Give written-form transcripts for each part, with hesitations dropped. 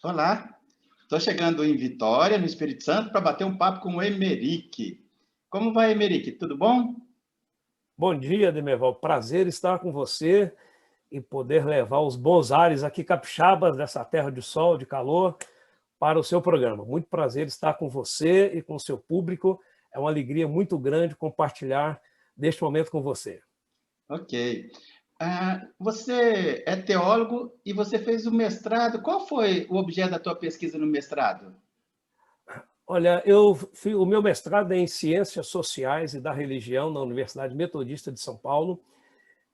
Olá, estou chegando em Vitória, no Espírito Santo, para bater um papo com o Emeric. Como vai, Emeric? Tudo bom? Bom dia, Demerval. Prazer estar com você e poder levar os bons ares aqui capixabas dessa terra de sol, de calor, para o seu programa. Muito prazer estar com você e com o seu público. É uma alegria muito grande compartilhar deste momento com você. Ok. Você é teólogo e você fez o mestrado. Qual foi o objeto da tua pesquisa no mestrado? Olha, o meu mestrado é em Ciências Sociais e da Religião na Universidade Metodista de São Paulo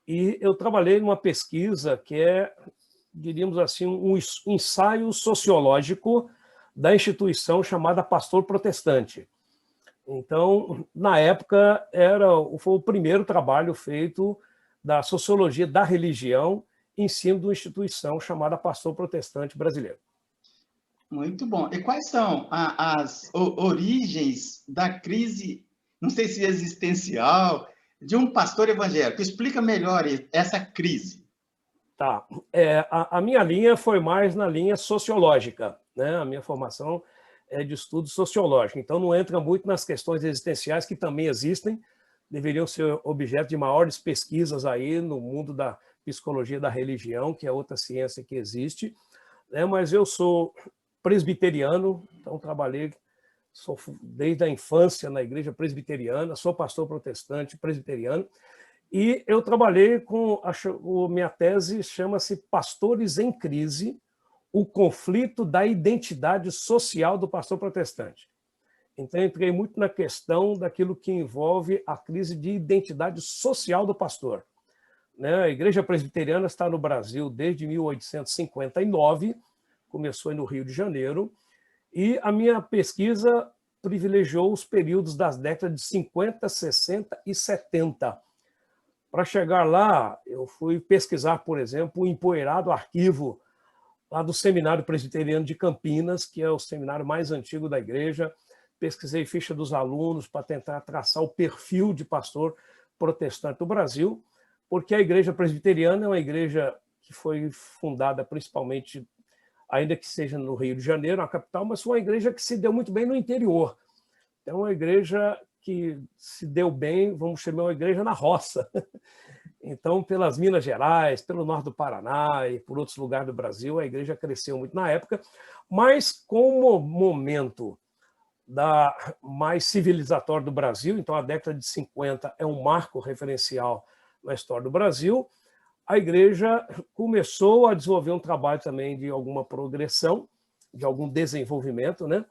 e eu trabalhei numa pesquisa que é, diríamos assim, um ensaio sociológico da instituição chamada Pastor Protestante. Então, na época, foi o primeiro trabalho feito da sociologia da religião em cima de uma instituição chamada Pastor Protestante Brasileiro. Muito bom. E quais são as origens da crise, não sei se existencial, de um pastor evangélico? Explica melhor essa crise. Tá. A minha linha foi mais na linha sociológica, né? A minha formação é de estudo sociológico, então não entra muito nas questões existenciais, que também existem, deveriam ser objeto de maiores pesquisas aí no mundo da psicologia da religião, que é outra ciência que existe, né? Mas eu sou presbiteriano, então trabalhei desde a infância na igreja presbiteriana, sou pastor protestante presbiteriano, e eu trabalhei com minha tese chama-se Pastores em Crise, o conflito da identidade social do pastor protestante. Então, eu entrei muito na questão daquilo que envolve a crise de identidade social do pastor. A Igreja Presbiteriana está no Brasil desde 1859, começou no Rio de Janeiro, e a minha pesquisa privilegiou os períodos das décadas de 50, 60 e 70. Para chegar lá, eu fui pesquisar, por exemplo, o empoeirado arquivo lá do Seminário Presbiteriano de Campinas, que é o seminário mais antigo da igreja. Pesquisei ficha dos alunos para tentar traçar o perfil de pastor protestante do Brasil, porque a igreja presbiteriana é uma igreja que foi fundada principalmente, ainda que seja no Rio de Janeiro, na capital, mas foi uma igreja que se deu muito bem no interior. É uma igreja que se deu bem, vamos chamar uma igreja na roça. Então, pelas Minas Gerais, pelo norte do Paraná e por outros lugares do Brasil, a igreja cresceu muito na época, mas com o momento mais civilizatório do Brasil, então a década de 50 é um marco referencial na história do Brasil, a igreja começou a desenvolver um trabalho também de alguma progressão, de algum desenvolvimento, né?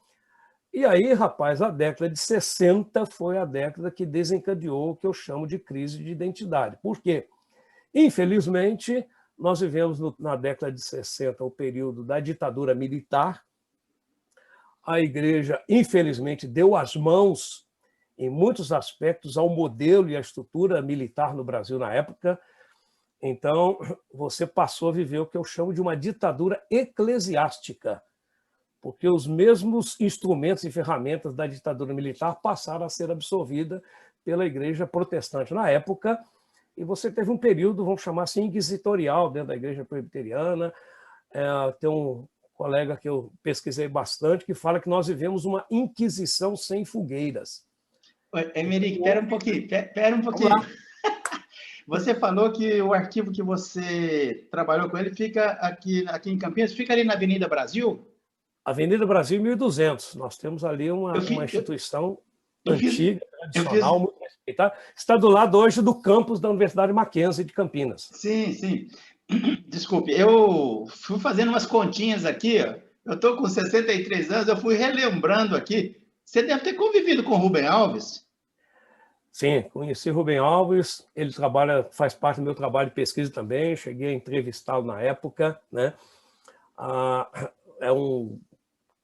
E aí, rapaz, a década de 60 foi a década que desencadeou o que eu chamo de crise de identidade. Por quê? Infelizmente, nós vivemos na década de 60 o período da ditadura militar. A igreja, infelizmente, deu as mãos, em muitos aspectos, ao modelo e à estrutura militar no Brasil na época. Então, você passou a viver o que eu chamo de uma ditadura eclesiástica, porque os mesmos instrumentos e ferramentas da ditadura militar passaram a ser absorvidas pela igreja protestante na época, e você teve um período, vamos chamar assim, inquisitorial dentro da igreja presbiteriana. Tem um colega que eu pesquisei bastante que fala que nós vivemos uma inquisição sem fogueiras. Oi, Emeric, espera um pouquinho, espera um Vamos pouquinho. lá. Você falou que o arquivo que você trabalhou com ele fica aqui em Campinas, fica ali na Avenida Brasil? Avenida Brasil 1200. Nós temos ali Eu uma fiz, instituição eu fiz, antiga, eu fiz, tradicional, muito respeitada. Está do lado hoje do campus da Universidade Mackenzie de Campinas. sim, sim. Desculpe, eu fui fazendo umas continhas aqui, ó. Eu estou com 63 anos, eu fui relembrando aqui. Você deve ter convivido com o Rubem Alves? Sim, conheci Rubem Alves, ele faz parte do meu trabalho de pesquisa também, cheguei a entrevistá-lo na época, né? É um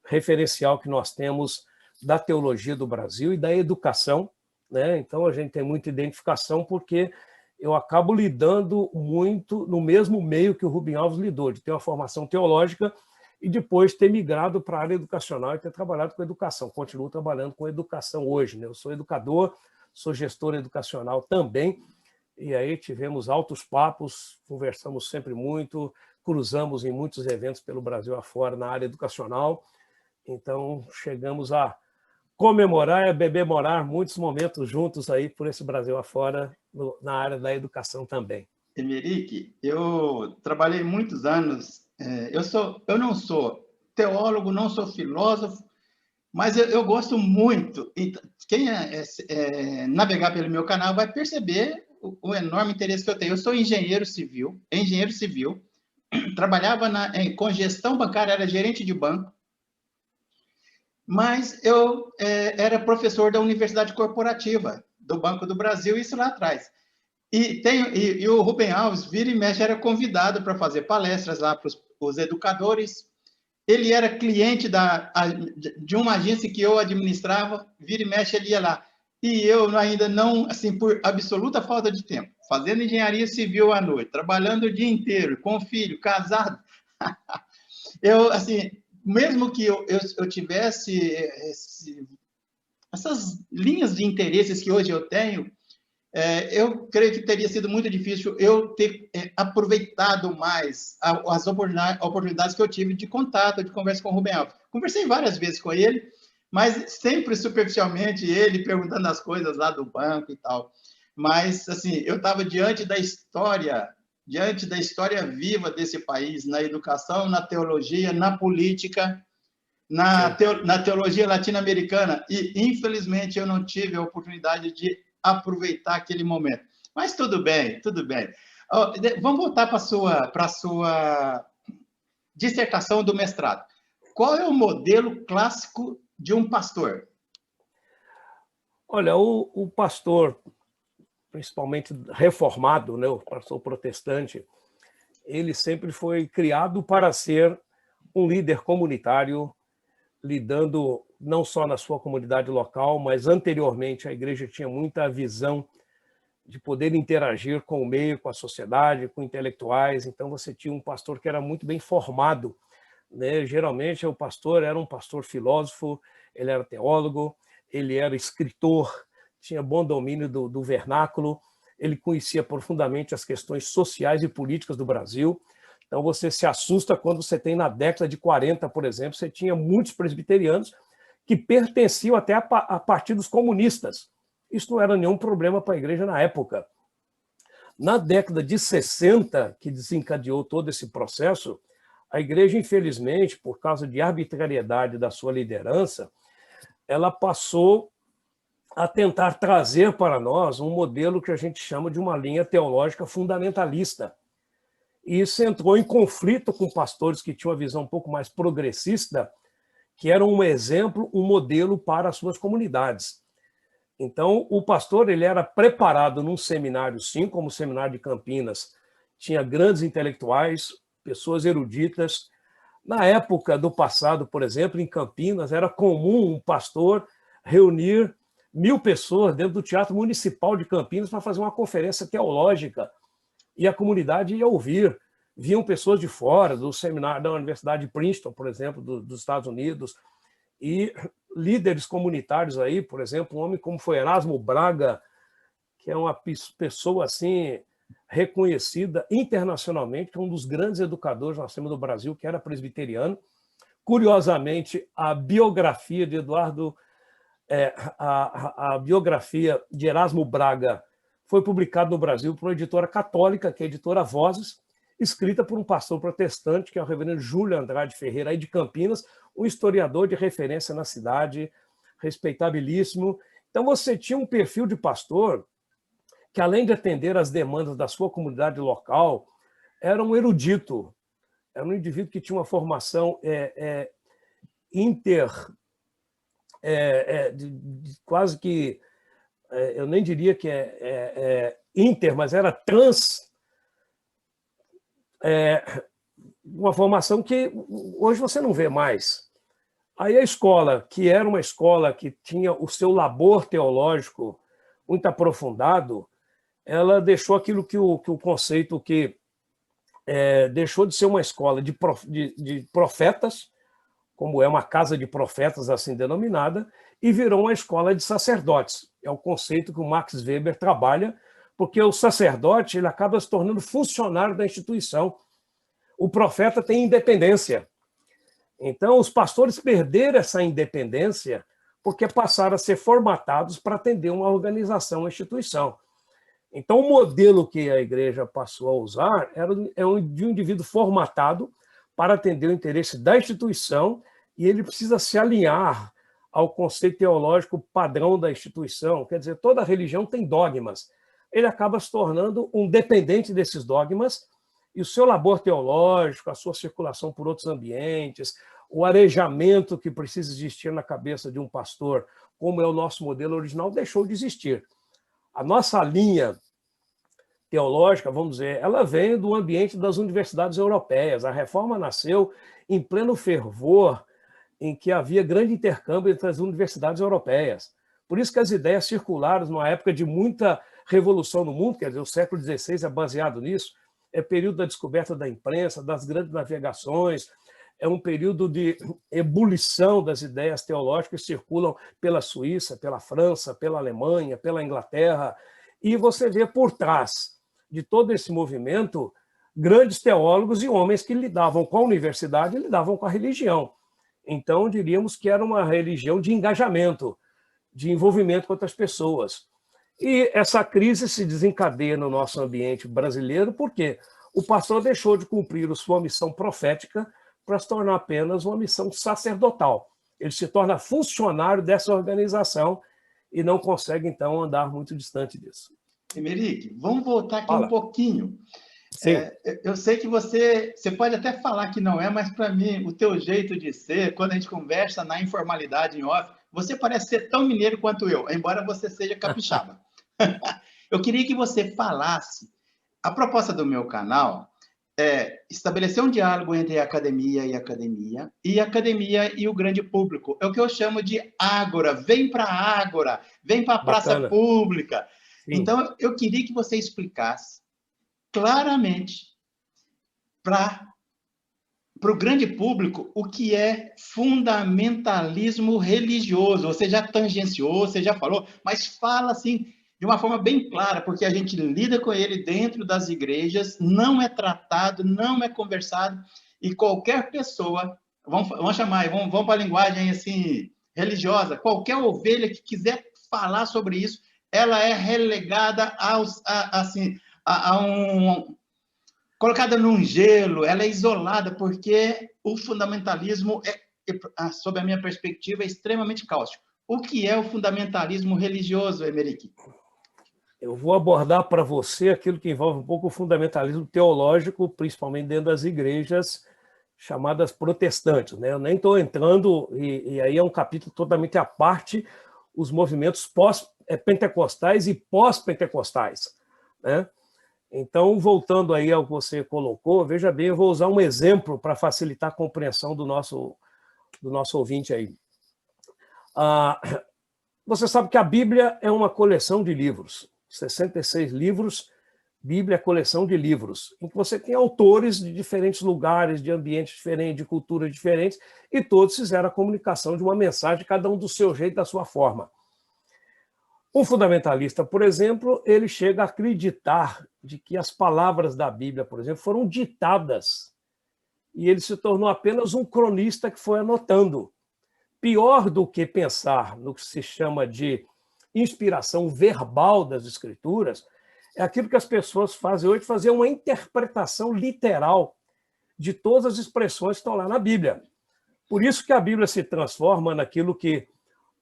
referencial que nós temos da teologia do Brasil e da educação, né? Então a gente tem muita identificação porque eu acabo lidando muito no mesmo meio que o Rubem Alves lidou, de ter uma formação teológica e depois ter migrado para a área educacional e ter trabalhado com educação. Continuo trabalhando com educação hoje, né? Eu sou educador, sou gestor educacional também, e aí tivemos altos papos, conversamos sempre muito, cruzamos em muitos eventos pelo Brasil afora na área educacional, então chegamos a comemorar e bebemorar muitos momentos juntos aí por esse Brasil afora, na área da educação também. Emeric, eu trabalhei muitos anos, eu não sou teólogo, não sou filósofo, mas eu gosto muito. Quem navegar pelo meu canal vai perceber o enorme interesse que eu tenho. Eu sou engenheiro civil, trabalhava com gestão bancária, era gerente de banco, mas eu era professor da Universidade Corporativa do Banco do Brasil, isso lá atrás. E o Rubem Alves, vira e mexe, era convidado para fazer palestras lá para os educadores. Ele era cliente de uma agência que eu administrava, vira e mexe, ele ia lá. E eu ainda não, assim, por absoluta falta de tempo, fazendo engenharia civil à noite, trabalhando o dia inteiro, com filho, casado. Eu, assim, mesmo que eu tivesse essas linhas de interesses que hoje eu tenho, eu creio que teria sido muito difícil eu ter aproveitado mais as oportunidades que eu tive de contato, de conversa com o Rubem Alves. Conversei várias vezes com ele, mas sempre superficialmente, ele perguntando as coisas lá do banco e tal. Mas, assim, eu estava diante da história viva desse país, na educação, na teologia, na política, na teologia latino-americana, e, infelizmente, eu não tive a oportunidade de aproveitar aquele momento. Mas tudo bem, tudo bem. Vamos voltar para a sua dissertação do mestrado. Qual é o modelo clássico de um pastor? Olha, o pastor, principalmente reformado, né, o pastor protestante, ele sempre foi criado para ser um líder comunitário, lidando não só na sua comunidade local, mas anteriormente a igreja tinha muita visão de poder interagir com o meio, com a sociedade, com intelectuais. Então você tinha um pastor que era muito bem formado, né? Geralmente o pastor era um pastor filósofo, ele era teólogo, ele era escritor, tinha bom domínio do vernáculo, ele conhecia profundamente as questões sociais e políticas do Brasil. Então você se assusta quando você tem, na década de 40, por exemplo, você tinha muitos presbiterianos que pertenciam até a partidos comunistas. Isso não era nenhum problema para a igreja na época. Na década de 60, que desencadeou todo esse processo, a igreja, infelizmente, por causa de arbitrariedade da sua liderança, ela passou a tentar trazer para nós um modelo que a gente chama de uma linha teológica fundamentalista. E isso entrou em conflito com pastores que tinham uma visão um pouco mais progressista, que eram um exemplo, um modelo para as suas comunidades. Então, o pastor ele era preparado num seminário, sim, como o Seminário de Campinas, tinha grandes intelectuais, pessoas eruditas. Na época do passado, por exemplo, em Campinas, era comum um pastor reunir 1000 pessoas dentro do Teatro Municipal de Campinas para fazer uma conferência teológica, e a comunidade ia ouvir. Vinham pessoas de fora, do seminário da Universidade de Princeton, por exemplo, dos Estados Unidos, e líderes comunitários aí, por exemplo, um homem como foi Erasmo Braga, que é uma pessoa assim reconhecida internacionalmente, que é um dos grandes educadores nós temos do Brasil, que era presbiteriano. Curiosamente, a biografia de a biografia de Erasmo Braga foi publicada no Brasil por uma editora católica, que é a editora Vozes, escrita por um pastor protestante, que é o reverendo Júlio Andrade Ferreira, aí de Campinas, um historiador de referência na cidade, respeitabilíssimo. Então você tinha um perfil de pastor que, além de atender às demandas da sua comunidade local, era um erudito, era um indivíduo que tinha uma formação quase que, eu nem diria que inter, mas era trans, uma formação que hoje você não vê mais. Aí a escola, que era uma escola que tinha o seu labor teológico muito aprofundado, ela deixou aquilo que o conceito que deixou de ser uma escola de profetas, como é uma casa de profetas assim denominada, e virou uma escola de sacerdotes. É o conceito que o Max Weber trabalha, porque o sacerdote ele acaba se tornando funcionário da instituição. o profeta tem independência. Então, os pastores perderam essa independência porque passaram a ser formatados para atender uma organização, uma instituição. Então, o modelo que a igreja passou a usar é de um indivíduo formatado para atender o interesse da instituição e ele precisa se alinhar ao conceito teológico padrão da instituição. Quer dizer, toda religião tem dogmas. Ele acaba se tornando um dependente desses dogmas e o seu labor teológico, a sua circulação por outros ambientes, o arejamento que precisa existir na cabeça de um pastor, como é o nosso modelo original, deixou de existir. A nossa linha teológica, vamos dizer, ela vem do ambiente das universidades europeias. A reforma nasceu em pleno fervor, em que havia grande intercâmbio entre as universidades europeias. Por isso que as ideias circularam numa época de muita revolução no mundo, quer dizer, o século XVI é baseado nisso, é período da descoberta da imprensa, das grandes navegações, é um período de ebulição das ideias teológicas que circulam pela Suíça, pela França, pela Alemanha, pela Inglaterra, e você vê por trás de todo esse movimento grandes teólogos e homens que lidavam com a universidade e lidavam com a religião. Então, diríamos que era uma religião de engajamento, de envolvimento com outras pessoas. E essa crise se desencadeia no nosso ambiente brasileiro porque o pastor deixou de cumprir a sua missão profética para se tornar apenas uma missão sacerdotal. Ele se torna funcionário dessa organização e não consegue, então, andar muito distante disso. Emeric, vamos voltar aqui um pouquinho. Sim. Eu sei que você pode até falar que não é, mas para mim, o teu jeito de ser, quando a gente conversa na informalidade, em off, você parece ser tão mineiro quanto eu, embora você seja capixaba. Eu queria que você falasse, a proposta do meu canal é estabelecer um diálogo entre a academia e a academia e o grande público. É o que eu chamo de ágora, vem para a ágora, vem para a praça pública. Sim. Então, eu queria que você explicasse claramente para o grande público o que é fundamentalismo religioso. Você já tangenciou, você já falou, mas fala assim de uma forma bem clara, porque a gente lida com ele dentro das igrejas, não é tratado, não é conversado, e qualquer pessoa, vamos chamar, vamos para a linguagem assim, religiosa, qualquer ovelha que quiser falar sobre isso, ela é relegada colocada num gelo, ela é isolada, porque o fundamentalismo, sob a minha perspectiva, é extremamente cáustico. O que é o fundamentalismo religioso, Emeric? Eu vou abordar para você aquilo que envolve um pouco o fundamentalismo teológico, principalmente dentro das igrejas chamadas protestantes, né? Eu nem estou entrando, e aí é um capítulo totalmente à parte, os movimentos pós-pentecostais e pós-pentecostais, né? Então, voltando aí ao que você colocou, veja bem, eu vou usar um exemplo para facilitar a compreensão do nosso ouvinte aí. Você sabe que a Bíblia é uma coleção de livros, 66 livros, Bíblia é coleção de livros, em que você tem autores de diferentes lugares, de ambientes diferentes, de culturas diferentes, e todos fizeram a comunicação de uma mensagem, cada um do seu jeito, da sua forma. Um fundamentalista, por exemplo, ele chega a acreditar de que as palavras da Bíblia, por exemplo, foram ditadas, e ele se tornou apenas um cronista que foi anotando. Pior do que pensar no que se chama de inspiração verbal das Escrituras, é aquilo que as pessoas fazem hoje, fazer uma interpretação literal de todas as expressões que estão lá na Bíblia. Por isso que a Bíblia se transforma naquilo que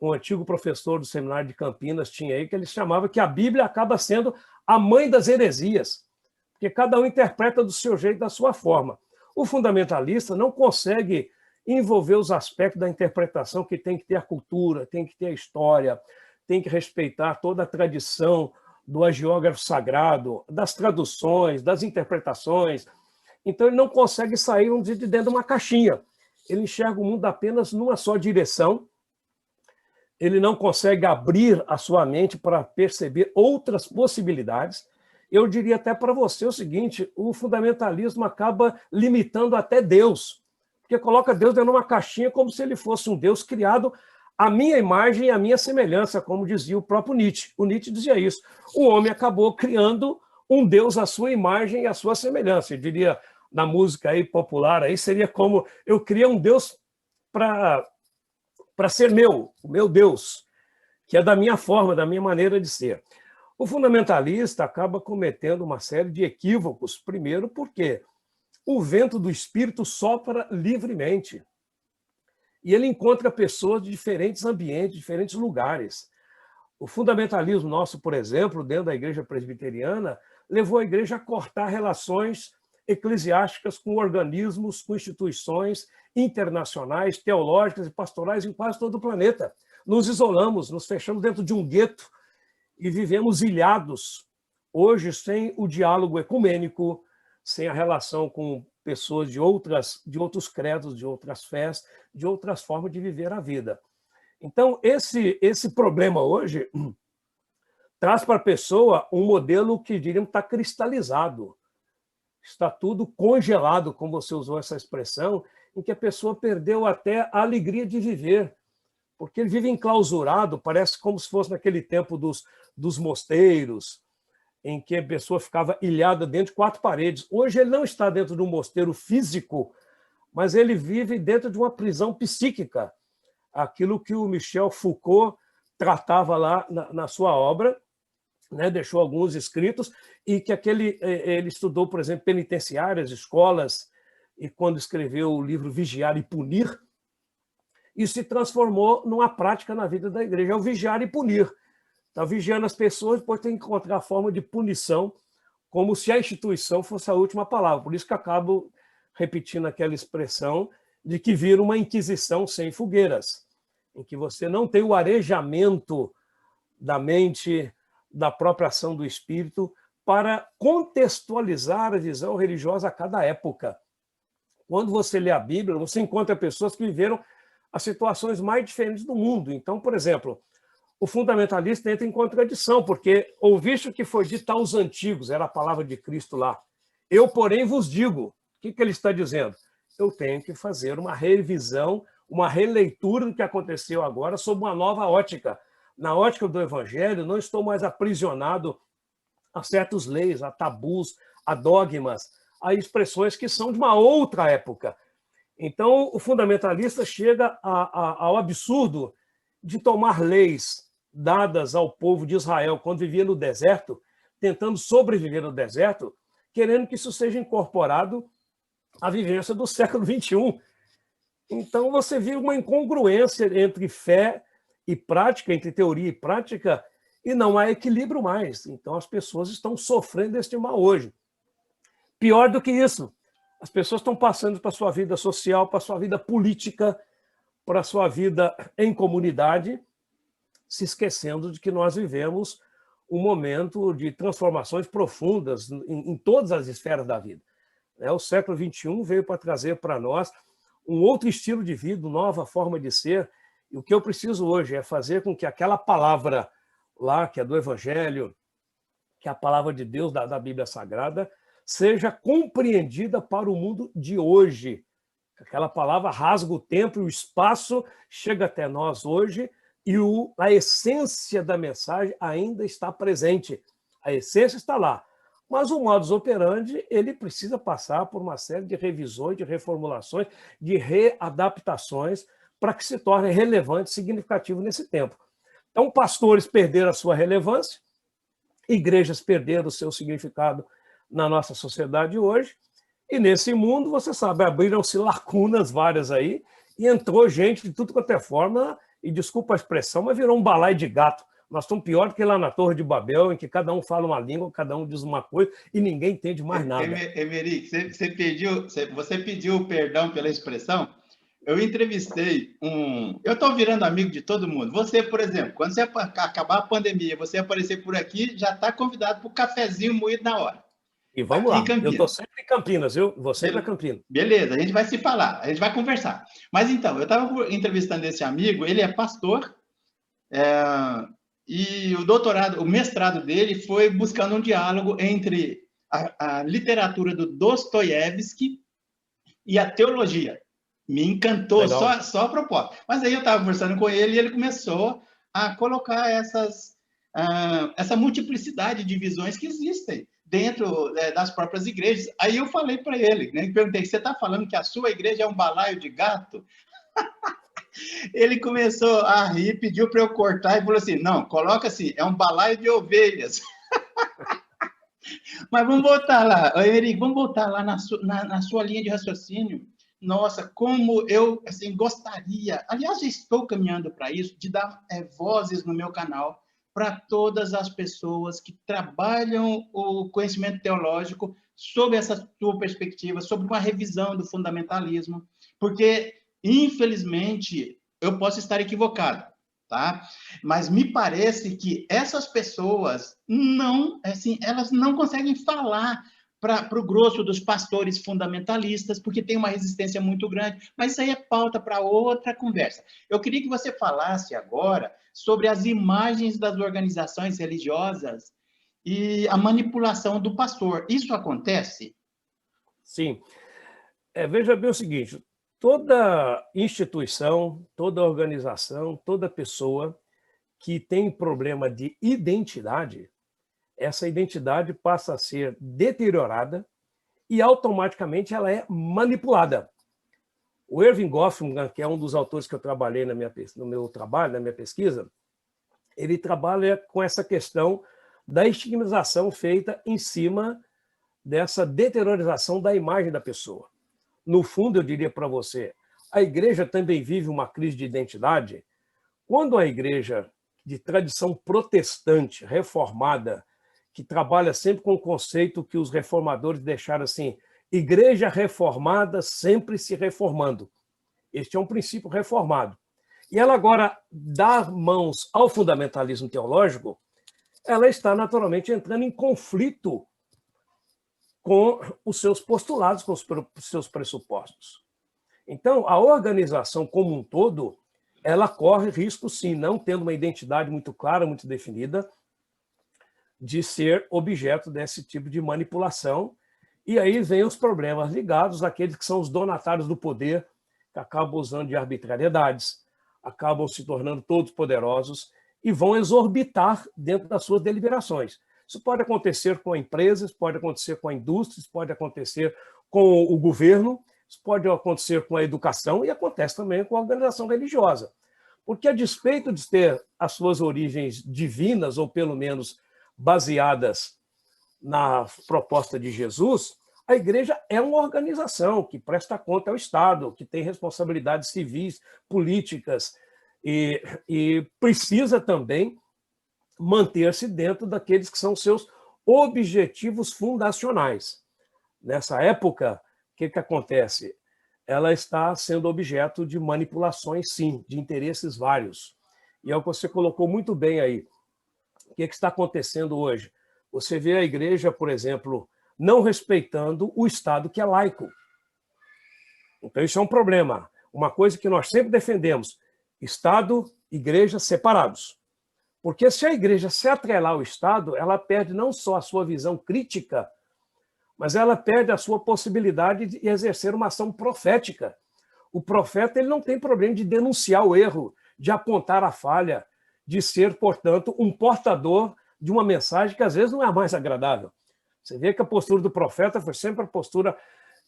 um antigo professor do seminário de Campinas tinha aí, que ele chamava que a Bíblia acaba sendo a mãe das heresias, porque cada um interpreta do seu jeito, da sua forma. O fundamentalista não consegue envolver os aspectos da interpretação, que tem que ter a cultura, tem que ter a história, tem que respeitar toda a tradição do hagiógrafo sagrado, das traduções, das interpretações. Então, ele não consegue sair, vamos dizer, de dentro de uma caixinha. Ele enxerga o mundo apenas numa só direção, ele não consegue abrir a sua mente para perceber outras possibilidades. Eu diria até para você o seguinte, o fundamentalismo acaba limitando até Deus, porque coloca Deus dentro de uma caixinha como se ele fosse um Deus criado à minha imagem e à minha semelhança, como dizia o próprio Nietzsche. O Nietzsche dizia isso. O homem acabou criando um Deus à sua imagem e à sua semelhança. Eu diria, na música aí popular, aí seria como eu queria um Deus para ser o meu Deus, que é da minha forma, da minha maneira de ser. O fundamentalista acaba cometendo uma série de equívocos, primeiro porque o vento do Espírito sopra livremente. E ele encontra pessoas de diferentes ambientes, diferentes lugares. O fundamentalismo nosso, por exemplo, dentro da igreja presbiteriana, levou a igreja a cortar relações eclesiásticas com organismos, com instituições internacionais, teológicas e pastorais em quase todo o planeta. Nos isolamos, nos fechamos dentro de um gueto e vivemos ilhados, hoje sem o diálogo ecumênico, sem a relação com pessoas de outros credos, de outras fés, de outras formas de viver a vida. Então, esse problema hoje traz para a pessoa um modelo que, diríamos, está cristalizado. Está tudo congelado, como você usou essa expressão, em que a pessoa perdeu até a alegria de viver, porque ele vive enclausurado, parece como se fosse naquele tempo dos mosteiros, em que a pessoa ficava ilhada dentro de 4 paredes. Hoje ele não está dentro de um mosteiro físico, mas ele vive dentro de uma prisão psíquica, aquilo que o Michel Foucault tratava lá na sua obra, né, deixou alguns escritos, e que ele estudou, por exemplo, penitenciárias, escolas, e quando escreveu o livro Vigiar e Punir, isso se transformou numa prática na vida da igreja, é o vigiar e punir. Está vigiando as pessoas, depois tem que encontrar a forma de punição, como se a instituição fosse a última palavra. Por isso que acabo repetindo aquela expressão de que vira uma inquisição sem fogueiras, em que você não tem o arejamento da mente, da própria ação do espírito, para contextualizar a visão religiosa a cada época. Quando você lê a Bíblia, você encontra pessoas que viveram as situações mais diferentes do mundo. Então, por exemplo, o fundamentalista entra em contradição, porque ouviste o que foi dito aos antigos, era a palavra de Cristo lá. Eu, porém, vos digo. O que ele está dizendo? Eu tenho que fazer uma revisão, uma releitura do que aconteceu agora sob uma nova ótica. Na ótica do Evangelho, não estou mais aprisionado a certas leis, a tabus, a dogmas, a expressões que são de uma outra época. Então, o fundamentalista chega ao absurdo de tomar leis dadas ao povo de Israel quando vivia no deserto, tentando sobreviver no deserto, querendo que isso seja incorporado à vivência do século XXI. Então, você vê uma incongruência entre fé e prática, entre teoria e prática, e não há equilíbrio mais. Então, as pessoas estão sofrendo este mal hoje. Pior do que isso, as pessoas estão passando para a sua vida social, para a sua vida política, para a sua vida em comunidade, se esquecendo de que nós vivemos um momento de transformações profundas em todas as esferas da vida. O século XXI veio para trazer para nós um outro estilo de vida, uma nova forma de ser, e o que eu preciso hoje é fazer com que aquela palavra lá, que é do Evangelho, que é a palavra de Deus da Bíblia Sagrada, seja compreendida para o mundo de hoje. Aquela palavra rasga o tempo e o espaço, chega até nós hoje, e a essência da mensagem ainda está presente. A essência está lá. Mas o modus operandi, ele precisa passar por uma série de revisões, de reformulações, de readaptações, para que se torne relevante e significativo nesse tempo. Então, pastores perderam a sua relevância, igrejas perderam o seu significado na nossa sociedade hoje, e nesse mundo, você sabe, abriram-se lacunas várias aí, e entrou gente de tudo quanto é forma, e desculpa a expressão, mas virou um balaio de gato. Nós estamos pior do que lá na Torre de Babel, em que cada um fala uma língua, cada um diz uma coisa, e ninguém entende mais nada. Emeric, você pediu perdão pela expressão. Eu entrevistei Eu estou virando amigo de todo mundo. Você, por exemplo, quando você acabar a pandemia, você aparecer por aqui, já está convidado para o cafezinho moído na hora. E vamos lá, eu estou sempre em Campinas, viu? Vou sempre a Campinas. Beleza, a gente vai se falar, a gente vai conversar. Mas então, eu estava entrevistando esse amigo, ele é pastor, e o mestrado dele foi buscando um diálogo entre a literatura do Dostoiévski e a teologia. Me encantou só a proposta. Mas aí eu estava conversando com ele e ele começou a colocar essa multiplicidade de visões que existem dentro das próprias igrejas. Aí eu falei para ele, né? Perguntei, você está falando que a sua igreja é um balaio de gato? Ele começou a rir, pediu para eu cortar e falou assim, não, coloca assim, é um balaio de ovelhas. Mas vamos voltar lá, Henrique, vamos voltar lá na sua linha de raciocínio. Nossa, como eu assim, gostaria, aliás, já estou caminhando para isso, de dar vozes no meu canal para todas as pessoas que trabalham o conhecimento teológico sob essa sua perspectiva, sobre uma revisão do fundamentalismo, porque, infelizmente, eu posso estar equivocado, tá? Mas me parece que essas pessoas elas não conseguem falar para o grosso dos pastores fundamentalistas, porque tem uma resistência muito grande, mas isso aí é pauta para outra conversa. Eu queria que você falasse agora sobre as imagens das organizações religiosas e a manipulação do pastor. Isso acontece? Sim. Veja bem o seguinte, toda instituição, toda organização, toda pessoa que tem problema de identidade, essa identidade passa a ser deteriorada e automaticamente ela é manipulada. O Erving Goffman, que é um dos autores que eu trabalhei no meu trabalho, na minha pesquisa, ele trabalha com essa questão da estigmatização feita em cima dessa deteriorização da imagem da pessoa. No fundo, eu diria para você, a igreja também vive uma crise de identidade. Quando a igreja de tradição protestante, reformada, que trabalha sempre com o conceito que os reformadores deixaram assim, igreja reformada sempre se reformando. Este é um princípio reformado. E ela agora dá mãos ao fundamentalismo teológico, ela está naturalmente entrando em conflito com os seus postulados, com os seus pressupostos. Então, a organização como um todo, ela corre risco, sim, não tendo uma identidade muito clara, muito definida, de ser objeto desse tipo de manipulação. E aí vem os problemas ligados àqueles que são os donatários do poder, que acabam usando de arbitrariedades, acabam se tornando todos poderosos e vão exorbitar dentro das suas deliberações. Isso pode acontecer com empresas, pode acontecer com a indústria, pode acontecer com o governo, isso pode acontecer com a educação e acontece também com a organização religiosa. Porque, a despeito de ter as suas origens divinas, ou pelo menos baseadas na proposta de Jesus, a igreja é uma organização que presta conta ao Estado, que tem responsabilidades civis, políticas, e precisa também manter-se dentro daqueles que são seus objetivos fundacionais. Nessa época, o que acontece? Ela está sendo objeto de manipulações, sim, de interesses vários. E é o que você colocou muito bem aí. O que está acontecendo hoje? Você vê a igreja, por exemplo, não respeitando o Estado que é laico. Então, isso é um problema. Uma coisa que nós sempre defendemos, Estado e igreja separados. Porque se a igreja se atrelar ao Estado, ela perde não só a sua visão crítica, mas ela perde a sua possibilidade de exercer uma ação profética. O profeta ele não tem problema de denunciar o erro, de apontar a falha, de ser, portanto, um portador de uma mensagem que às vezes não é a mais agradável. Você vê que a postura do profeta foi sempre a postura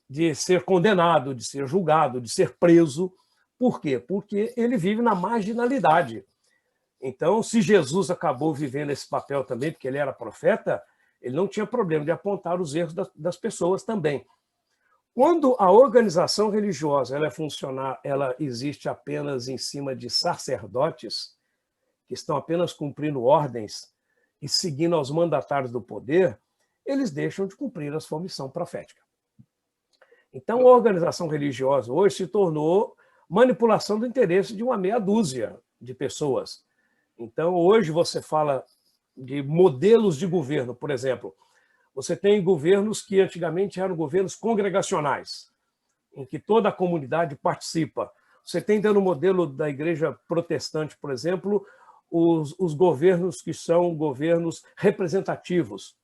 de ser condenado, de ser julgado, de ser preso. Por quê? Porque ele vive na marginalidade. Então, se Jesus acabou vivendo esse papel também, porque ele era profeta, ele não tinha problema de apontar os erros das pessoas também. Quando a organização religiosa ela existe apenas em cima de sacerdotes, que estão apenas cumprindo ordens e seguindo aos mandatários do poder, eles deixam de cumprir a sua missão profética. Então, a organização religiosa hoje se tornou manipulação do interesse de uma meia dúzia de pessoas. Então, hoje você fala de modelos de governo, por exemplo. Você tem governos que antigamente eram governos congregacionais, em que toda a comunidade participa. Você tem dentro do modelo da igreja protestante, por exemplo, os governos que são governos representativos.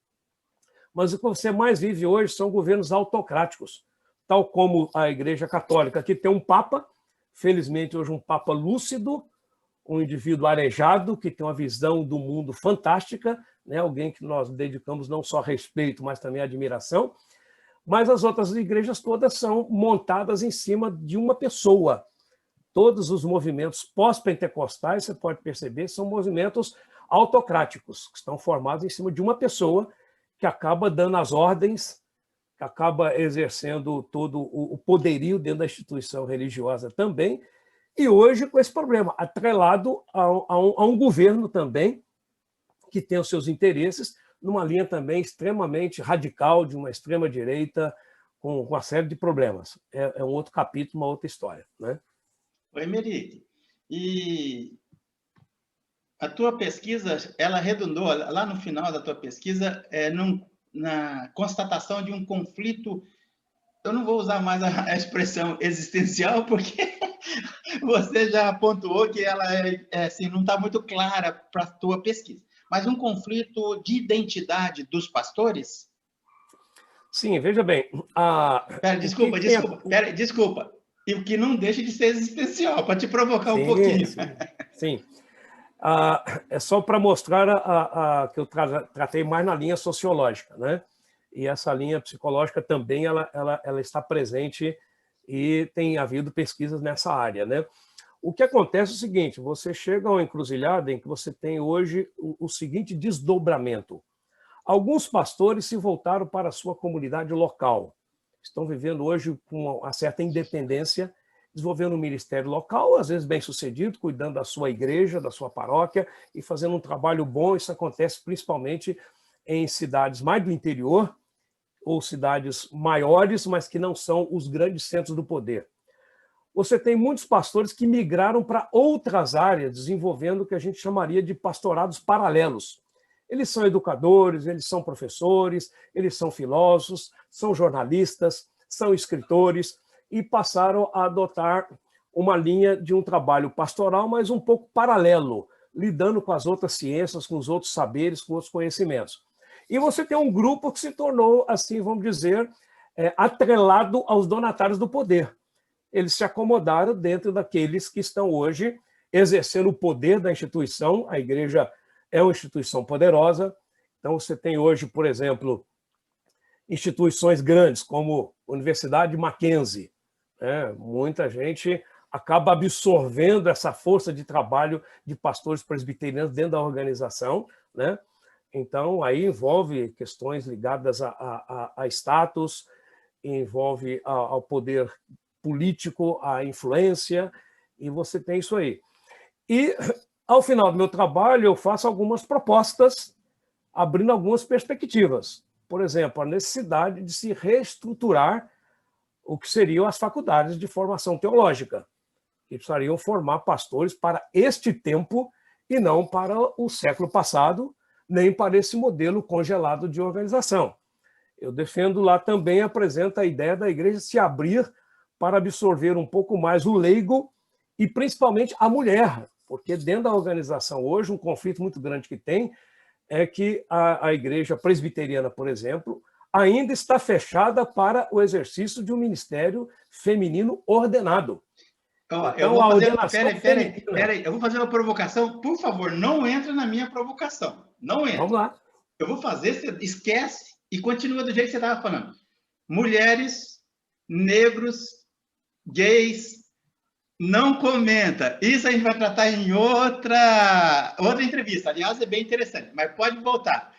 Mas o que você mais vive hoje são governos autocráticos, tal como a igreja católica, que tem um papa, felizmente hoje um papa lúcido, um indivíduo arejado, que tem uma visão do mundo fantástica, né? Alguém que nós dedicamos não só respeito, mas também admiração. Mas as outras igrejas todas são montadas em cima de uma pessoa. Todos os movimentos pós-pentecostais, você pode perceber, são movimentos autocráticos, que estão formados em cima de uma pessoa que acaba dando as ordens, que acaba exercendo todo o poderio dentro da instituição religiosa também, e hoje com esse problema, atrelado a um governo também, que tem os seus interesses, numa linha também extremamente radical, de uma extrema-direita, com uma série de problemas. É um outro capítulo, uma outra história, né? Oi, Emerito. E a tua pesquisa, ela arredondou, lá no final da tua pesquisa, na constatação de um conflito. Eu não vou usar mais a expressão existencial, porque você já pontuou que ela assim, não está muito clara para a tua pesquisa. Mas um conflito de identidade dos pastores? Sim, veja bem. Desculpa. E o que não deixa de ser existencial, para te provocar um sim, pouquinho. Sim. É só para mostrar que eu tratei mais na linha sociológica, né? E essa linha psicológica também ela está presente e tem havido pesquisas nessa área, né? O que acontece é o seguinte, você chega a uma encruzilhada em que você tem hoje o seguinte desdobramento. Alguns pastores se voltaram para a sua comunidade local, estão vivendo hoje com uma certa independência, desenvolvendo um ministério local, às vezes bem-sucedido, cuidando da sua igreja, da sua paróquia e fazendo um trabalho bom. Isso acontece principalmente em cidades mais do interior ou cidades maiores, mas que não são os grandes centros do poder. Você tem muitos pastores que migraram para outras áreas, desenvolvendo o que a gente chamaria de pastorados paralelos. Eles são educadores, eles são professores, eles são filósofos, são jornalistas, são escritores, e passaram a adotar uma linha de um trabalho pastoral, mas um pouco paralelo, lidando com as outras ciências, com os outros saberes, com outros conhecimentos. E você tem um grupo que se tornou, assim, vamos dizer, atrelado aos donatários do poder. Eles se acomodaram dentro daqueles que estão hoje exercendo o poder da instituição. A igreja é uma instituição poderosa. Então, você tem hoje, por exemplo, instituições grandes, como a Universidade Mackenzie. Muita gente acaba absorvendo essa força de trabalho de pastores presbiterianos dentro da organização, né? Então, aí envolve questões ligadas a status, envolve ao poder político, à influência, e você tem isso aí. E, ao final do meu trabalho, eu faço algumas propostas, abrindo algumas perspectivas. Por exemplo, a necessidade de se reestruturar o que seriam as faculdades de formação teológica, que precisariam formar pastores para este tempo e não para o século passado, nem para esse modelo congelado de organização. Eu defendo lá também, apresenta a ideia da igreja se abrir para absorver um pouco mais o leigo e principalmente a mulher, porque dentro da organização hoje, um conflito muito grande que tem é que a igreja presbiteriana, por exemplo, ainda está fechada para o exercício de um ministério feminino ordenado. Então, eu vou fazer uma provocação. Por favor, não entra na minha provocação. Não entra. Vamos lá. Eu vou fazer, você esquece e continua do jeito que você estava falando. Mulheres, negros, gays, não comenta. Isso a gente vai tratar em outra entrevista. Aliás, é bem interessante, mas pode voltar.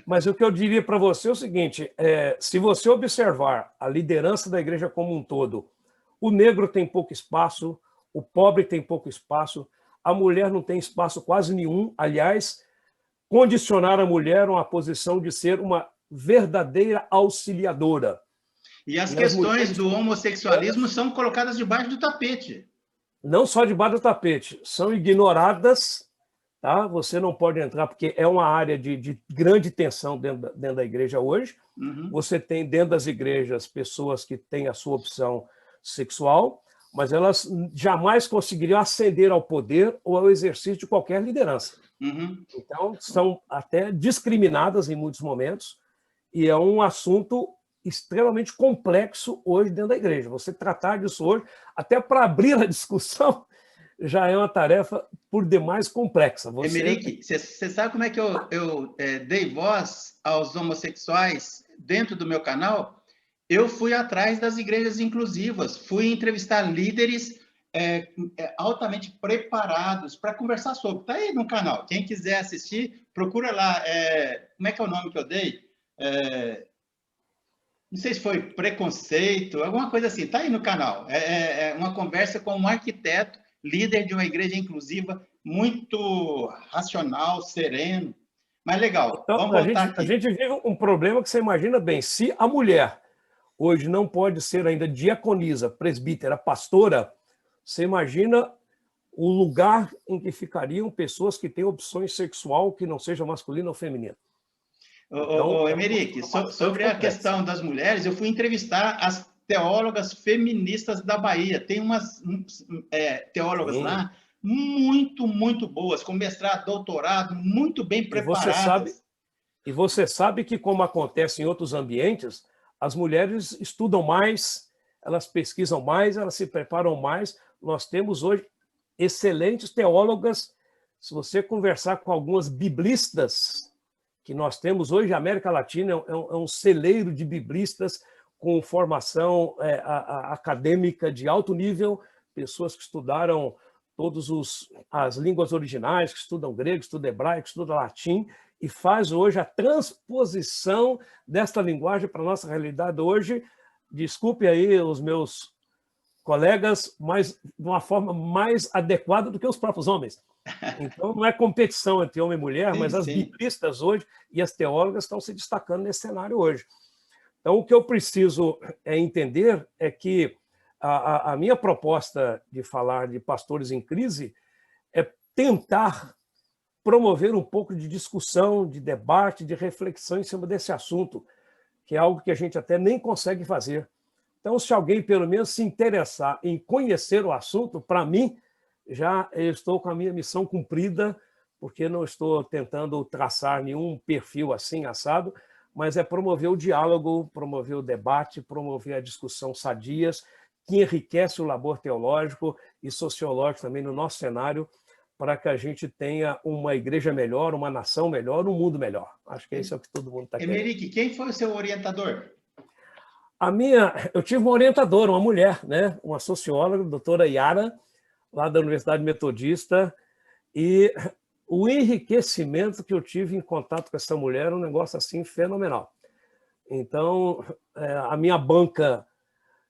Mas o que eu diria para você é o seguinte, se você observar a liderança da igreja como um todo, o negro tem pouco espaço, o pobre tem pouco espaço, a mulher não tem espaço quase nenhum. Aliás, condicionar a mulher a uma posição de ser uma verdadeira auxiliadora. E as questões do homossexualismo são colocadas debaixo do tapete. Não só debaixo do tapete, são ignoradas, tá? Você não pode entrar, porque é uma área de grande tensão dentro da igreja hoje. Uhum. Você tem dentro das igrejas pessoas que têm a sua opção sexual, mas elas jamais conseguiriam ascender ao poder ou ao exercício de qualquer liderança. Uhum. Então, são até discriminadas em muitos momentos, e é um assunto extremamente complexo hoje dentro da igreja. Você tratar disso hoje, até para abrir a discussão, já é uma tarefa por demais complexa. Emerick, você sabe como é que eu dei voz aos homossexuais dentro do meu canal? Eu fui atrás das igrejas inclusivas, fui entrevistar líderes altamente preparados para conversar sobre. Está aí no canal. Quem quiser assistir, procura lá. Como é que é o nome que eu dei? Não sei se foi preconceito, alguma coisa assim. Está aí no canal. É uma conversa com um arquiteto, líder de uma igreja inclusiva, muito racional, sereno. Mas legal, Então, vamos voltar a aqui. gente vive um problema que você imagina bem. Se a mulher hoje não pode ser ainda diaconisa, presbítera, pastora, você imagina o lugar em que ficariam pessoas que têm opções sexual que não seja masculina ou feminina. Então, é uma Emerick, questão bastante sobre a complexa. questão das mulheres, eu fui entrevistar as teólogas feministas da Bahia. Tem umas teólogas Sim. lá muito, muito boas, com mestrado, doutorado, muito bem E você sabe, preparadas. e você sabe que, como acontece em outros ambientes, as mulheres estudam mais, elas pesquisam mais, elas se preparam mais. Nós temos hoje excelentes teólogas. Se você conversar com algumas biblistas que nós temos hoje, a América Latina é um celeiro de biblistas com formação acadêmica de alto nível, pessoas que estudaram todas as línguas originais, que estudam grego, estudam hebraico, que estudam latim, e faz hoje a transposição desta linguagem para a nossa realidade hoje. Desculpe aí os meus colegas, mas de uma forma mais adequada do que os próprios homens. Então, não é competição entre homem e mulher, Sim, mas as sim. biblistas hoje e as teólogas estão se destacando nesse cenário hoje. Então, o que eu preciso entender é que a minha proposta de falar de pastores em crise é tentar promover um pouco de discussão, de debate, de reflexão em cima desse assunto, que é algo que a gente até nem consegue fazer. Então, se alguém, pelo menos, se interessar em conhecer o assunto, para mim, já estou com a minha missão cumprida, porque não estou tentando traçar nenhum perfil assim, assado, mas é promover o diálogo, promover o debate, promover a discussão sadias, que enriquece o labor teológico e sociológico também no nosso cenário, para que a gente tenha uma igreja melhor, uma nação melhor, um mundo melhor. Acho que esse é o que todo mundo está querendo. Emerick, quem foi o seu orientador? Eu tive uma orientadora, uma mulher, né? Uma socióloga, a doutora Yara, lá da Universidade Metodista, e o enriquecimento que eu tive em contato com essa mulher é um negócio assim fenomenal. Então, a minha banca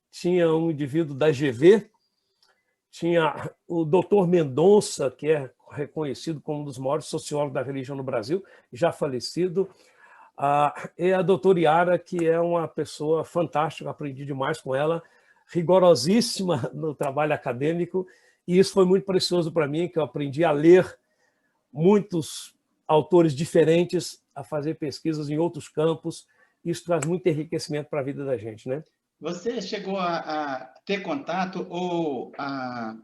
tinha um indivíduo da GV, tinha o doutor Mendonça, que é reconhecido como um dos maiores sociólogos da religião no Brasil, já falecido, e a doutora Yara, que é uma pessoa fantástica, aprendi demais com ela, rigorosíssima no trabalho acadêmico, e isso foi muito precioso para mim, que eu aprendi a ler muitos autores diferentes, a fazer pesquisas em outros campos. Isso traz muito enriquecimento para a vida da gente, né? Você chegou a ter contato ou a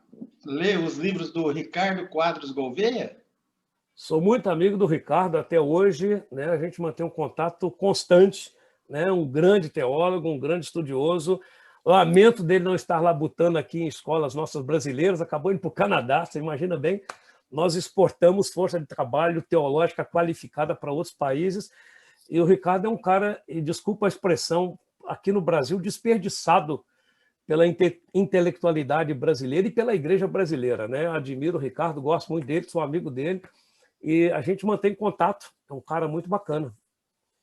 ler os livros do Ricardo Quadros Gouveia? Sou muito amigo do Ricardo até hoje, né? A gente mantém um contato constante, né? Um grande teólogo, um grande estudioso. Lamento dele não estar labutando aqui em escolas nossas brasileiras, acabou indo para o Canadá, você imagina bem. Nós exportamos força de trabalho teológica qualificada para outros países, e o Ricardo é um cara, e desculpa a expressão, aqui no Brasil, desperdiçado pela intelectualidade brasileira e pela igreja brasileira, né? Admiro o Ricardo, gosto muito dele, sou amigo dele, e a gente mantém contato, é um cara muito bacana.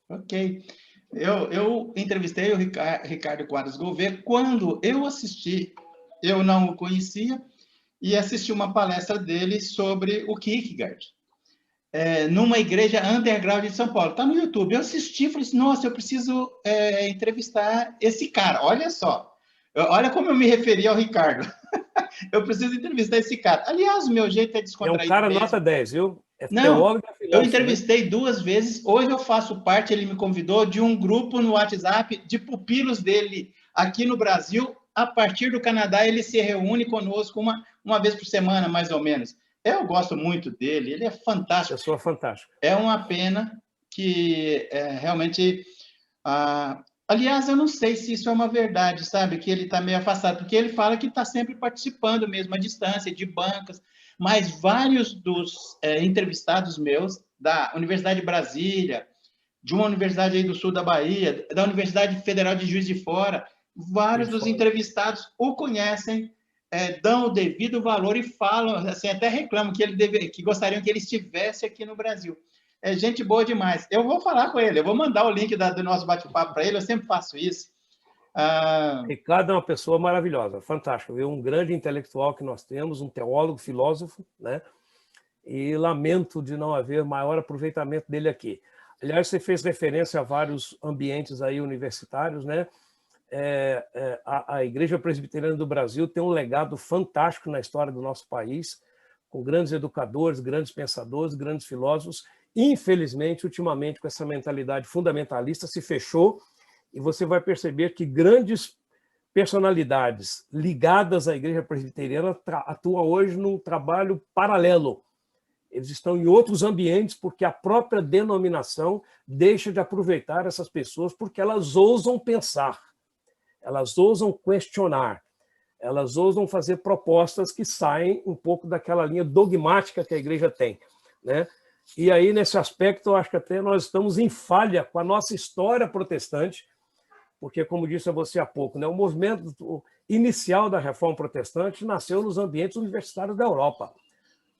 Ok. Eu entrevistei o Ricardo Quadros Gouveia quando eu assisti, eu não o conhecia, e assisti uma palestra dele sobre o Kierkegaard, numa igreja underground de São Paulo. Está no YouTube. Eu assisti e falei assim, nossa, eu preciso entrevistar esse cara. Olha só. Olha como eu me referi ao Ricardo. Eu preciso entrevistar esse cara. Aliás, o meu jeito é É um descontraído cara nota mesmo. 10, viu? É Não, teólogo e eu filósofo, né? entrevistei 2 vezes. Hoje eu faço parte, ele me convidou, de um grupo no WhatsApp de pupilos dele aqui no Brasil. A partir do Canadá, ele se reúne conosco uma vez por semana, mais ou menos. Eu gosto muito dele, ele é fantástico. Pessoa fantástica. É uma pena que realmente Aliás, eu não sei se isso é uma verdade, sabe? Que ele está meio afastado, porque ele fala que está sempre participando mesmo à distância, de bancas, mas vários dos entrevistados meus, da Universidade de Brasília, de uma universidade aí do sul da Bahia, da Universidade Federal de Juiz de Fora, vários dos entrevistados o conhecem, dão o devido valor e falam, assim, até reclamam que gostariam que ele estivesse aqui no Brasil. É gente boa demais. Eu vou falar com ele, eu vou mandar o link do nosso bate-papo para ele, eu sempre faço isso. Ricardo é uma pessoa maravilhosa, fantástica, viu? Um grande intelectual que nós temos, um teólogo, filósofo, né? E lamento de não haver maior aproveitamento dele aqui. Aliás, você fez referência a vários ambientes aí universitários, né? A Igreja Presbiteriana do Brasil tem um legado fantástico na história do nosso país, com grandes educadores, grandes pensadores, grandes filósofos. Infelizmente, ultimamente, com essa mentalidade fundamentalista, se fechou, e você vai perceber que grandes personalidades ligadas à Igreja Presbiteriana atuam hoje num trabalho paralelo. Eles estão em outros ambientes porque a própria denominação deixa de aproveitar essas pessoas porque elas ousam pensar, elas ousam questionar, elas ousam fazer propostas que saem um pouco daquela linha dogmática que a igreja tem, né? E aí, nesse aspecto, eu acho que até nós estamos em falha com a nossa história protestante, porque, como disse a você há pouco, né, o movimento inicial da Reforma Protestante nasceu nos ambientes universitários da Europa.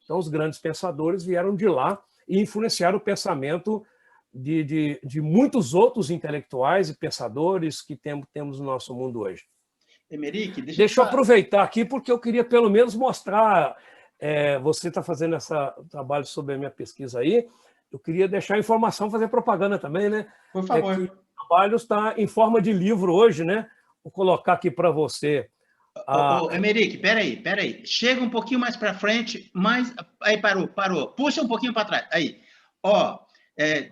Então, os grandes pensadores vieram de lá e influenciaram o pensamento de muitos outros intelectuais e pensadores que temos no nosso mundo hoje. Emeric, deixa eu aproveitar aqui, porque eu queria pelo menos mostrar, você está fazendo esse trabalho sobre a minha pesquisa aí, eu queria deixar a informação, fazer propaganda também, né? Por favor. Que o trabalho está em forma de livro hoje, né? Vou colocar aqui para você. Emeric, peraí. Chega um pouquinho mais para frente, aí parou. Puxa um pouquinho para trás. Aí,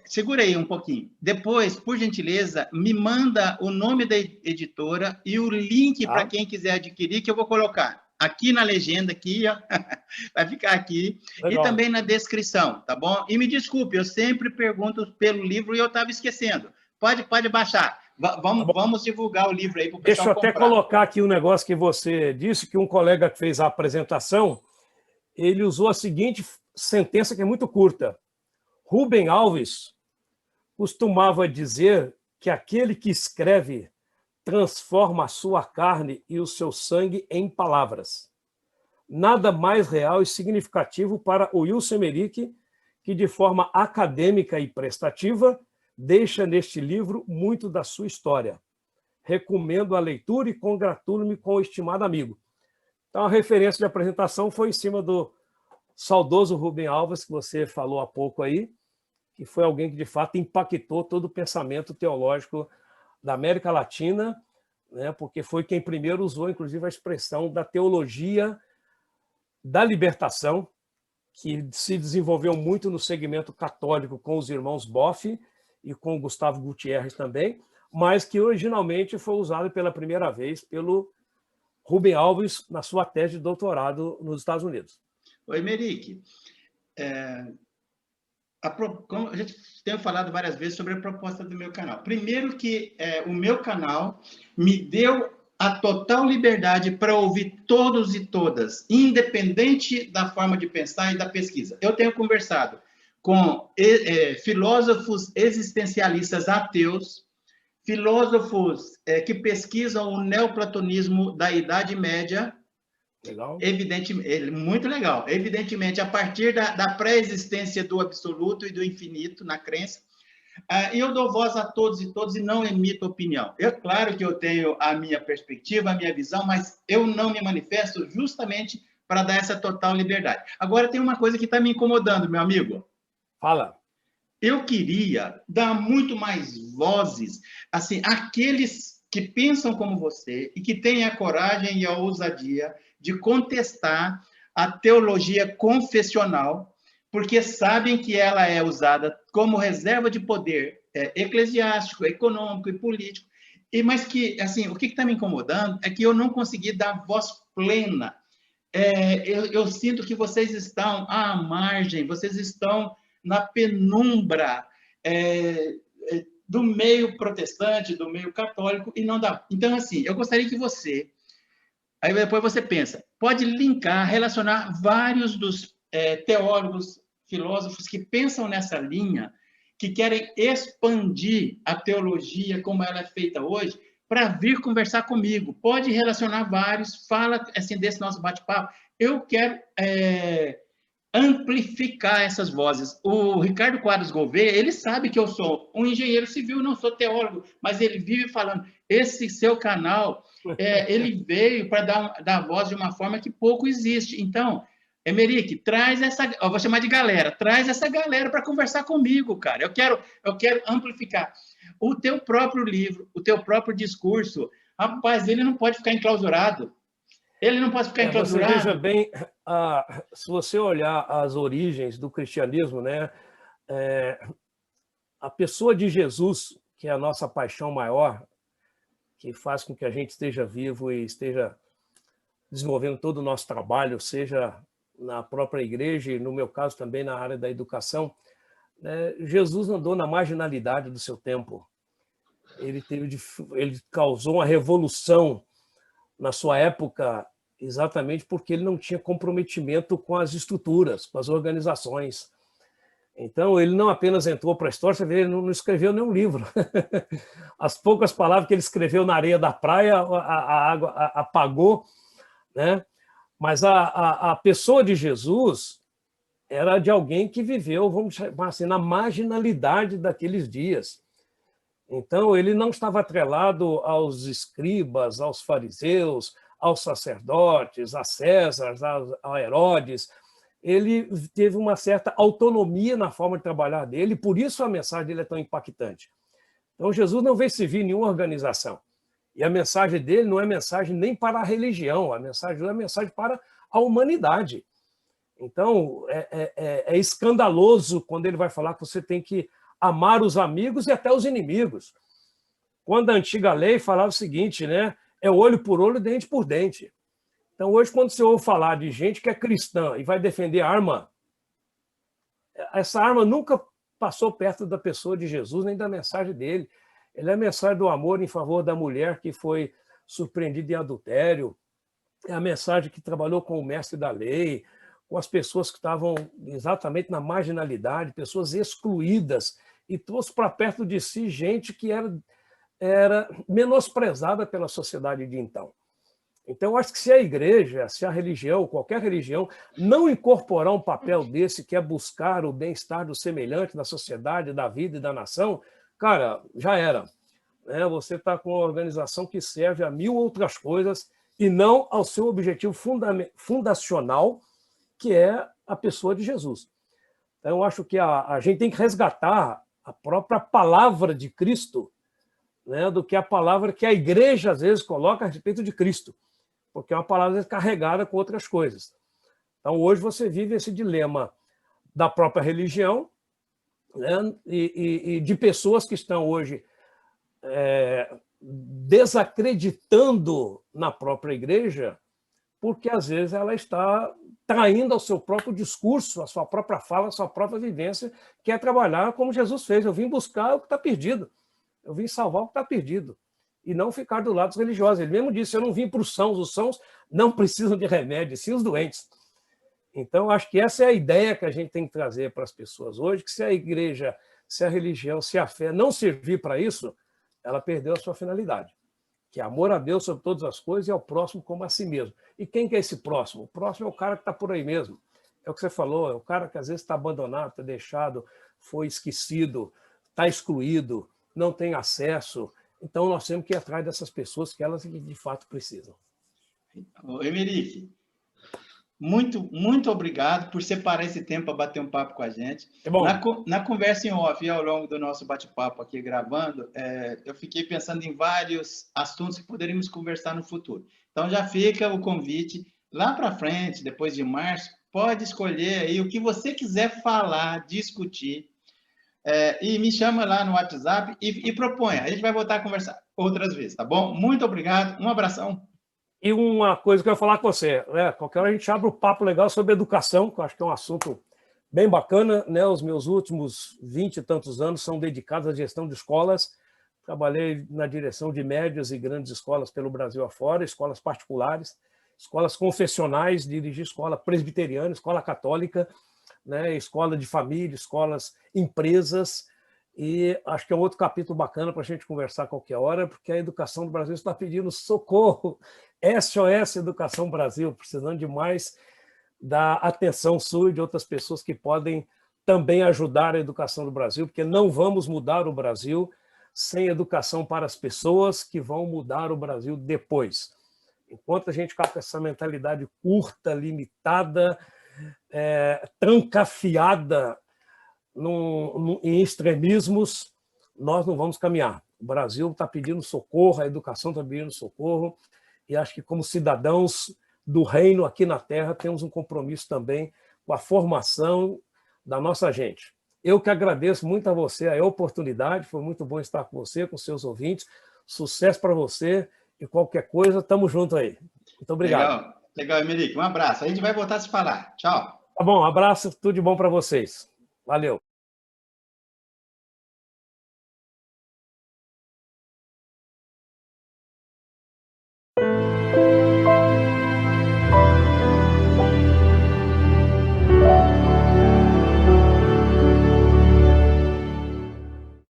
segura aí um pouquinho. Depois, por gentileza, me manda o nome da editora e o link para quem quiser adquirir, que eu vou colocar aqui na legenda, aqui, ó. Vai ficar aqui. Legal. E também na descrição, tá bom? E me desculpe, eu sempre pergunto pelo livro e eu estava esquecendo. Pode baixar. Vamos divulgar o livro aí para o pessoal comprar. Deixa eu até colocar aqui um negócio que você disse, que um colega que fez a apresentação, ele usou a seguinte sentença que é muito curta. Rubem Alves costumava dizer que aquele que escreve transforma a sua carne e o seu sangue em palavras. Nada mais real e significativo para o Wilson Emeric, que de forma acadêmica e prestativa deixa neste livro muito da sua história. Recomendo a leitura e congratulo-me com o estimado amigo. Então, a referência de apresentação foi em cima do saudoso Rubem Alves, que você falou há pouco aí, que foi alguém que, de fato, impactou todo o pensamento teológico da América Latina, né, porque foi quem primeiro usou, inclusive, a expressão da teologia da libertação, que se desenvolveu muito no segmento católico com os irmãos Boff e com o Gustavo Gutierrez também, mas que originalmente foi usado pela primeira vez pelo Rubem Alves na sua tese de doutorado nos Estados Unidos. Oi, Emeric. Como a gente tem falado várias vezes sobre a proposta do meu canal. Primeiro que o meu canal me deu a total liberdade para ouvir todos e todas, independente da forma de pensar e da pesquisa. Eu tenho conversado com filósofos existencialistas ateus, filósofos que pesquisam o neoplatonismo da Idade Média. Legal. Evidentemente, muito legal. Evidentemente, a partir da pré-existência do absoluto e do infinito na crença. E eu dou voz a todos e todas e não emito opinião. Claro que eu tenho a minha perspectiva, a minha visão, mas eu não me manifesto justamente para dar essa total liberdade. Agora, tem uma coisa que está me incomodando, meu amigo. Fala. Eu queria dar muito mais vozes, assim, àqueles que pensam como você e que têm a coragem e a ousadia de contestar a teologia confessional, porque sabem que ela é usada como reserva de poder eclesiástico, econômico e político, mas que, assim, o que está me incomodando é que eu não consegui dar voz plena. Eu sinto que vocês estão à margem, vocês estão na penumbra do meio protestante, do meio católico, e não dá. Então, assim, eu gostaria que você, aí depois você pensa, pode linkar, relacionar vários dos teólogos, filósofos que pensam nessa linha, que querem expandir a teologia como ela é feita hoje, para vir conversar comigo. Pode relacionar vários, fala assim, desse nosso bate-papo. Eu quero amplificar essas vozes. O Ricardo Quadros Gouveia, ele sabe que eu sou um engenheiro civil, não sou teólogo, mas ele vive falando, esse seu canal, ele veio para dar voz de uma forma que pouco existe. Então, Emeric, traz essa, eu vou chamar de galera, traz essa galera para conversar comigo, cara. Eu quero amplificar. O teu próprio livro, o teu próprio discurso, rapaz, ele não pode ficar enclausurado. Ele não pode ficar enclausurado. Você veja bem, se você olhar as origens do cristianismo, né, a pessoa de Jesus, que é a nossa paixão maior, que faz com que a gente esteja vivo e esteja desenvolvendo todo o nosso trabalho, seja na própria igreja e, no meu caso, também na área da educação, né, Jesus andou na marginalidade do seu tempo. Ele causou uma revolução na sua época, exatamente porque ele não tinha comprometimento com as estruturas, com as organizações. Então, ele não apenas entrou para a história, você vê, ele não escreveu nenhum livro. As poucas palavras que ele escreveu na areia da praia, a água apagou, né? Mas a pessoa de Jesus era de alguém que viveu, vamos chamar assim, na marginalidade daqueles dias. Então, ele não estava atrelado aos escribas, aos fariseus, aos sacerdotes, a César, a Herodes. Ele teve uma certa autonomia na forma de trabalhar dele, por isso a mensagem dele é tão impactante. Então, Jesus não veio servir nenhuma organização. E a mensagem dele não é mensagem nem para a religião, a mensagem dele é mensagem para a humanidade. Então, é escandaloso quando ele vai falar que você tem que amar os amigos e até os inimigos. Quando a antiga lei falava o seguinte, né? É olho por olho, dente por dente. Então, hoje, quando você ouve falar de gente que é cristã e vai defender arma, essa arma nunca passou perto da pessoa de Jesus, nem da mensagem dele. Ele é a mensagem do amor em favor da mulher que foi surpreendida em adultério, é a mensagem que trabalhou com o mestre da lei, com as pessoas que estavam exatamente na marginalidade, pessoas excluídas, e trouxe para perto de si gente que era menosprezada pela sociedade de então. Então, eu acho que se a igreja, se a religião, qualquer religião, não incorporar um papel desse, que é buscar o bem-estar do semelhante, da sociedade, da vida e da nação, cara, já era. Você está com uma organização que serve a 1000 outras coisas e não ao seu objetivo fundacional, que é a pessoa de Jesus. Então, eu acho que a gente tem que resgatar a própria palavra de Cristo, né, do que a palavra que a igreja, às vezes, coloca a respeito de Cristo, porque é uma palavra carregada com outras coisas. Então, hoje você vive esse dilema da própria religião, né, e de pessoas que estão hoje desacreditando na própria igreja, porque, às vezes, ela está traindo ao seu próprio discurso, a sua própria fala, a sua própria vivência, que é trabalhar como Jesus fez. Eu vim buscar o que está perdido. Eu vim salvar o que está perdido. E não ficar do lado dos religiosos. Ele mesmo disse, eu não vim para os sãos não precisam de remédio, sim os doentes. Então, acho que essa é a ideia que a gente tem que trazer para as pessoas hoje, que se a igreja, se a religião, se a fé não servir para isso, ela perdeu a sua finalidade, que é amor a Deus sobre todas as coisas e ao próximo como a si mesmo. E quem que é esse próximo? O próximo é o cara que está por aí mesmo. É o que você falou, é o cara que às vezes está abandonado, está deixado, foi esquecido, está excluído, não tem acesso. Então, nós temos que ir atrás dessas pessoas que elas de fato precisam. Emeric, muito obrigado por separar esse tempo para bater um papo com a gente. É bom. Na conversa em off e ao longo do nosso bate-papo aqui gravando, eu fiquei pensando em vários assuntos que poderíamos conversar no futuro. Então, já fica o convite. Lá para frente, depois de março, pode escolher aí o que você quiser falar, discutir. E me chama lá no WhatsApp e proponha. A gente vai voltar a conversar outras vezes, tá bom? Muito obrigado, um abração. E uma coisa que eu ia falar com você, né? Qualquer hora a gente abre um papo legal sobre educação, que eu acho que é um assunto bem bacana, né? Os meus últimos 20 e tantos anos são dedicados à gestão de escolas. Trabalhei na direção de médias e grandes escolas pelo Brasil afora, escolas particulares, escolas confessionais, dirigi escola presbiteriana, escola católica, né? Escola de família, escolas, empresas, e acho que é um outro capítulo bacana para a gente conversar a qualquer hora, porque a educação do Brasil está pedindo socorro. SOS Educação Brasil, precisando de mais da atenção sua e de outras pessoas que podem também ajudar a educação do Brasil, porque não vamos mudar o Brasil sem educação para as pessoas que vão mudar o Brasil depois. Enquanto a gente ficar com essa mentalidade curta, limitada, trancafiada em extremismos, nós não vamos caminhar. O Brasil está pedindo socorro, a educação está pedindo socorro, e acho que como cidadãos do reino aqui na Terra, temos um compromisso também com a formação da nossa gente. Eu que agradeço muito a você a oportunidade, foi muito bom estar com você, com seus ouvintes. Sucesso para você e qualquer coisa, estamos juntos aí. Muito obrigado. Legal, Emerick. Um abraço. A gente vai voltar a se falar. Tchau. Tá bom, um abraço, tudo de bom para vocês. Valeu.